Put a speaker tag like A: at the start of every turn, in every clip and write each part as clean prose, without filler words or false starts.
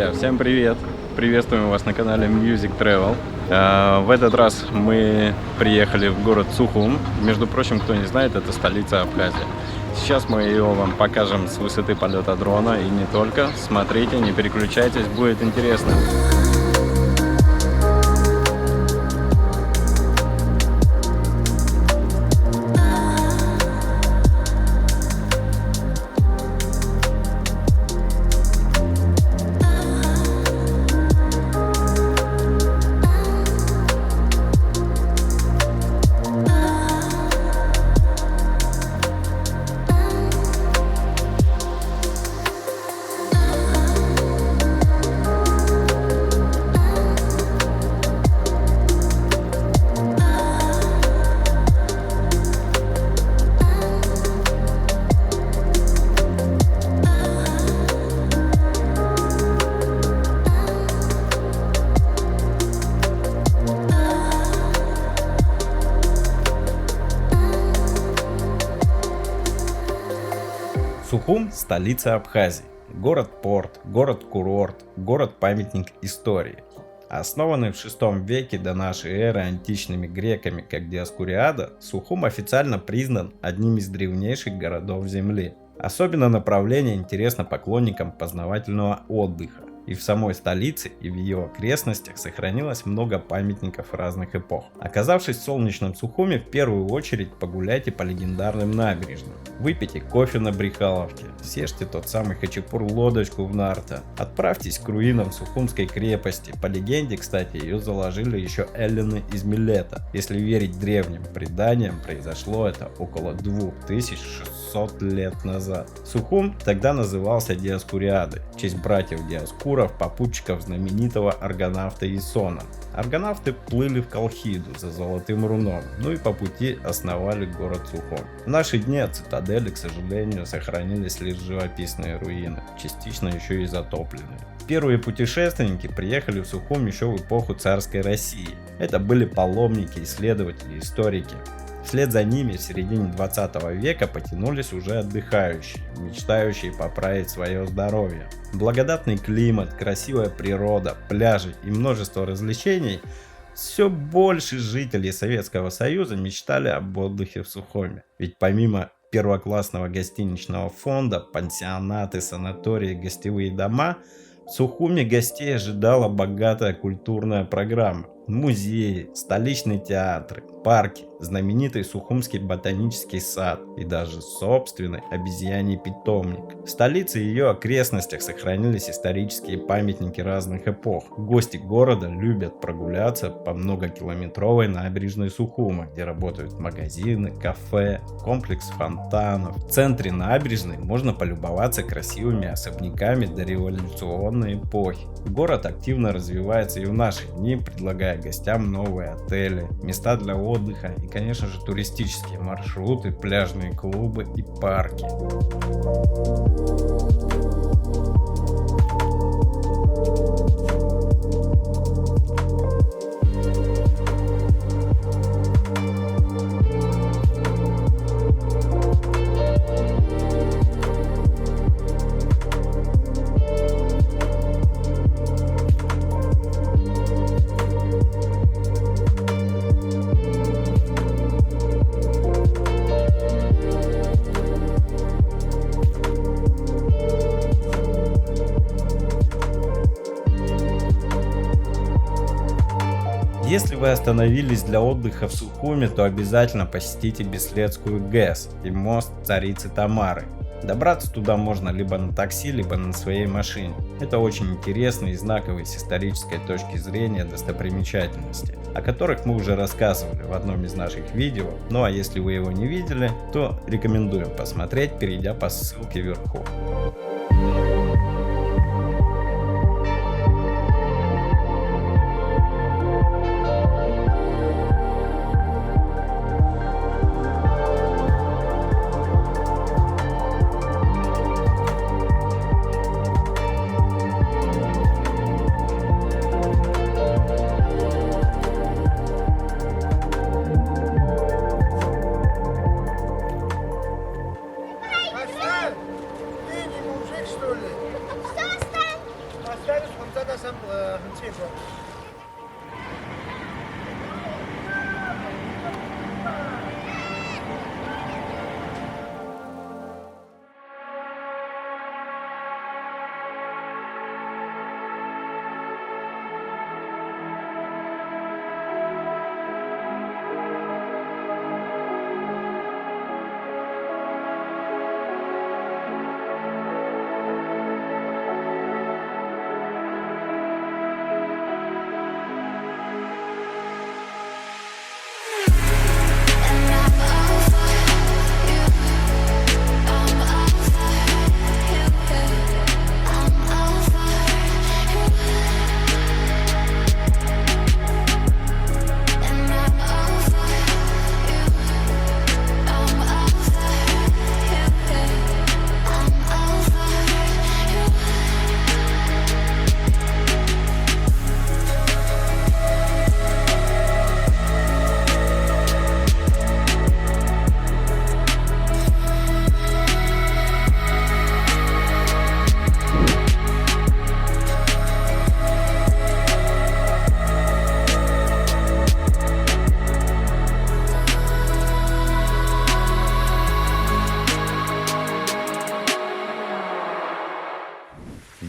A: Друзья, всем привет! Приветствуем вас на канале Music Travel. В этот раз мы приехали в город Сухум. Между прочим, кто не знает, это столица Абхазии. Сейчас мы ее вам покажем с высоты полета дрона и не только. Смотрите, не переключайтесь, будет интересно.
B: Сухум – столица Абхазии, город-порт, город-курорт, город-памятник истории. Основанный в VI веке до нашей эры античными греками как Диоскуриада, Сухум официально признан одним из древнейших городов Земли. Особенно направление интересно поклонникам познавательного отдыха. И в самой столице, и в ее окрестностях сохранилось много памятников разных эпох. Оказавшись в солнечном Сухуме, в первую очередь погуляйте по легендарным набережным. Выпейте кофе на Брехаловке, съешьте тот самый хачапур-лодочку в Нарта. Отправьтесь к руинам Сухумской крепости. По легенде, кстати, ее заложили еще эллины из Милета. Если верить древним преданиям, произошло это около 2600 лет назад. Сухум тогда назывался Диоскуриадой, в честь братьев Диоскуров, попутчиков знаменитого аргонавта Исона. Аргонавты плыли в Колхиду за золотым руном, ну и по пути основали город Сухум. В наши дни от цитадели, к сожалению, сохранились лишь живописные руины, частично еще и затопленные. Первые путешественники приехали в Сухум еще в эпоху царской России. Это были паломники, исследователи, историки. Вслед за ними в середине 20 века потянулись уже отдыхающие, мечтающие поправить свое здоровье. Благодатный климат, красивая природа, пляжи и множество развлечений. Все больше жителей Советского Союза мечтали об отдыхе в Сухуме. Ведь помимо первоклассного гостиничного фонда, пансионаты, санатории, гостевые дома, в Сухуме гостей ожидала богатая культурная программа. Музеи, столичные театры, парки, знаменитый Сухумский ботанический сад и даже собственный обезьяний питомник. В столице и ее окрестностях сохранились исторические памятники разных эпох. Гости города любят прогуляться по многокилометровой набережной Сухума, где работают магазины, кафе, комплекс фонтанов. В центре набережной можно полюбоваться красивыми особняками дореволюционной эпохи. Город активно развивается и в наши дни, предлагая гостям новые отели, места для отдыха и, конечно же, туристические маршруты, пляжные клубы и парки. Если вы остановились для отдыха в Сухуме, то обязательно посетите Бесследскую ГЭС и мост Царицы Тамары. Добраться туда можно либо на такси, либо на своей машине. Это очень интересные и знаковые с исторической точки зрения достопримечательности, о которых мы уже рассказывали в одном из наших видео. Ну а если вы его не видели, то рекомендуем посмотреть, перейдя по ссылке вверху.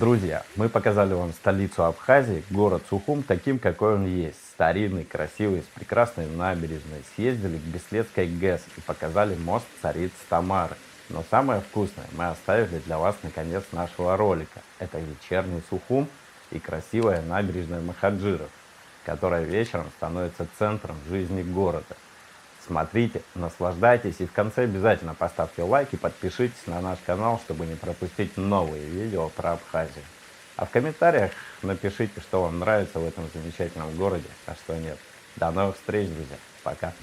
B: Друзья, мы показали вам столицу Абхазии, город Сухум, таким, какой он есть. Старинный, красивый, с прекрасной набережной. Съездили к Беследской ГЭС и показали мост царицы Тамары. Но самое вкусное мы оставили для вас на конец нашего ролика. Это вечерний Сухум и красивая набережная Махаджиров, которая вечером становится центром жизни города. Смотрите, наслаждайтесь и в конце обязательно поставьте лайк и подпишитесь на наш канал, чтобы не пропустить новые видео про Абхазию. А в комментариях напишите, что вам нравится в этом замечательном городе, а что нет. До новых встреч, друзья. Пока.